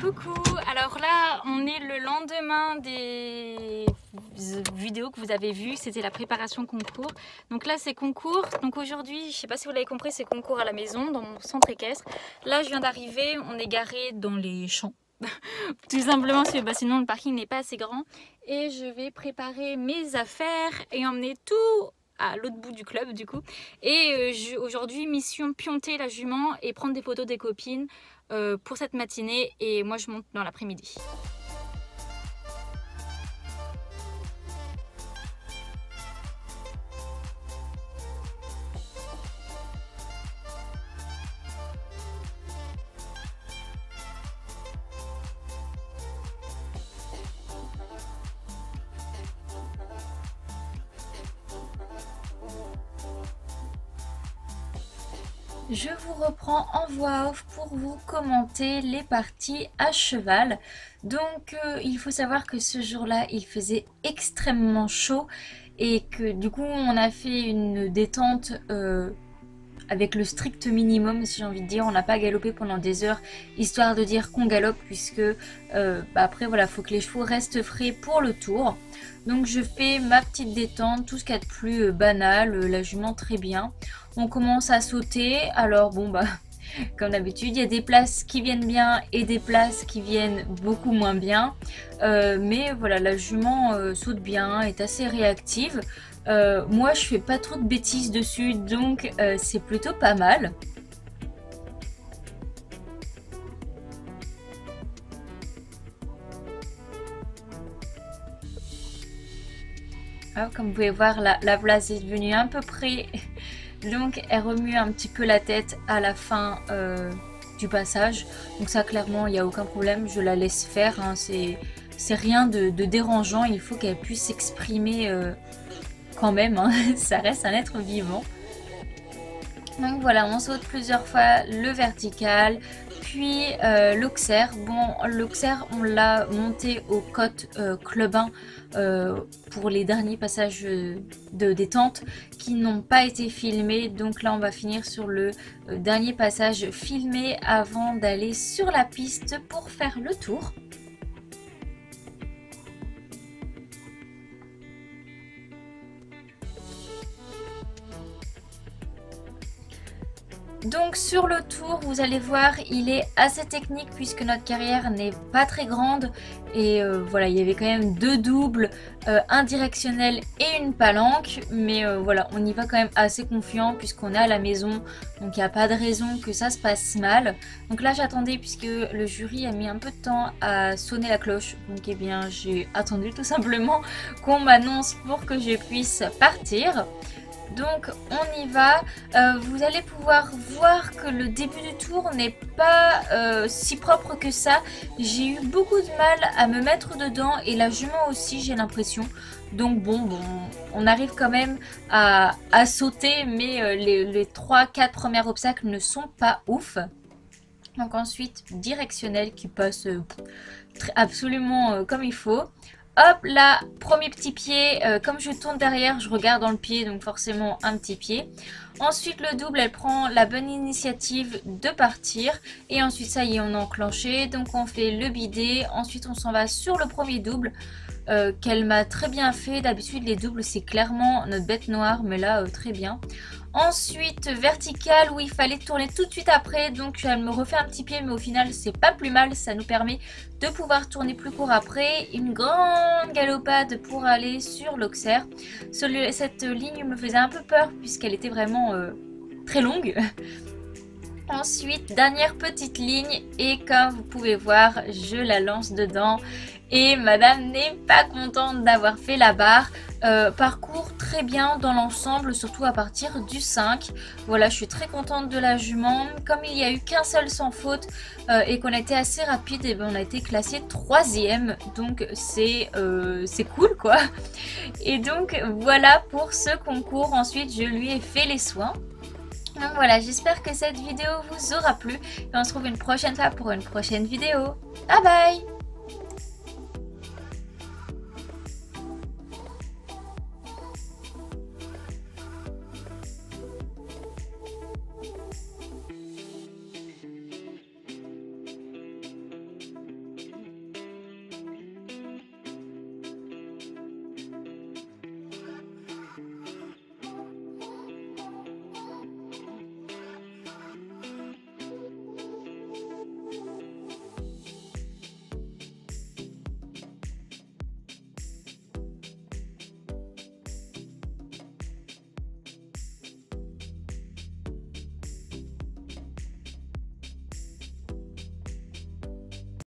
Coucou, alors là on est le lendemain des vidéos que vous avez vues, c'était la préparation concours. Donc là c'est concours, donc aujourd'hui, je sais pas si vous l'avez compris, c'est concours à la maison dans mon centre équestre. Là je viens d'arriver, on est garé dans les champs. Tout simplement parce que sinon le parking n'est pas assez grand. Et je vais préparer mes affaires et emmener tout à l'autre bout du club du coup. Et aujourd'hui mission pionter la jument et prendre des photos des copines pour cette matinée, et moi je monte dans l'après-midi. Je vous reprends en voix off pour vous commenter les parties à cheval. Donc il faut savoir que ce jour-là il faisait extrêmement chaud et que du coup on a fait une détente avec le strict minimum, si j'ai envie de dire. On n'a pas galopé pendant des heures histoire de dire qu'on galope, puisque après voilà, faut que les chevaux restent frais pour le tour. Donc je fais ma petite détente, tout ce qu'il y a de plus banal, la jument très bien. On commence à sauter, alors bon comme d'habitude, il y a des places qui viennent bien et des places qui viennent beaucoup moins bien. Mais voilà, la jument saute bien, est assez réactive. Moi je fais pas trop de bêtises dessus, donc c'est plutôt pas mal. Alors, comme vous pouvez voir, la place est devenue un peu près, donc elle remue un petit peu la tête à la fin du passage. Donc ça clairement il n'y a aucun problème, je la laisse faire, hein. C'est rien de dérangeant, il faut qu'elle puisse s'exprimer quand même, hein. Ça reste un être vivant. Donc voilà, on saute plusieurs fois le vertical, puis l'auxerre. Bon, l'auxerre on l'a monté au côte clubin pour les derniers passages de détente qui n'ont pas été filmés. Donc là on va finir sur le dernier passage filmé avant d'aller sur la piste pour faire le tour. Donc sur le tour, vous allez voir, il est assez technique puisque notre carrière n'est pas très grande. Et voilà, il y avait quand même deux doubles, un directionnel et une palanque. Mais voilà, on y va quand même assez confiant puisqu'on est à la maison. Donc il n'y a pas de raison que ça se passe mal. Donc là j'attendais puisque le jury a mis un peu de temps à sonner la cloche. Donc eh bien j'ai attendu tout simplement qu'on m'annonce pour que je puisse partir. Donc on y va, vous allez pouvoir voir que le début du tour n'est pas si propre que ça. J'ai eu beaucoup de mal à me mettre dedans et la jument aussi, j'ai l'impression. Donc bon, on arrive quand même à sauter, mais les 3-4 premiers obstacles ne sont pas ouf. Donc ensuite directionnel qui passe absolument comme il faut. Hop là, premier petit pied, comme je tourne derrière, je regarde dans le pied, donc forcément un petit pied. Ensuite le double, elle prend la bonne initiative de partir. Et ensuite ça y est, on a enclenché, donc on fait le bidet. Ensuite on s'en va sur le premier double qu'elle m'a très bien fait. D'habitude les doubles c'est clairement notre bête noire, mais là très bien. Ensuite vertical où il fallait tourner tout de suite après, donc elle me refait un petit pied, mais au final c'est pas plus mal, ça nous permet de pouvoir tourner plus court après. Une grande galopade pour aller sur l'auxerre. Cette ligne me faisait un peu peur puisqu'elle était vraiment très longue. Ensuite dernière petite ligne et comme vous pouvez voir je la lance dedans et madame n'est pas contente d'avoir fait la barre. Parcours très bien dans l'ensemble, surtout à partir du 5. Voilà, je suis très contente de la jument. Comme il n'y a eu qu'un seul sans faute et qu'on a été assez rapide, et ben on a été classé 3e. Donc c'est cool quoi. Et donc voilà pour ce concours. Ensuite je lui ai fait les soins. Donc voilà, j'espère que cette vidéo vous aura plu. Et on se retrouve une prochaine fois pour une prochaine vidéo. Bye bye!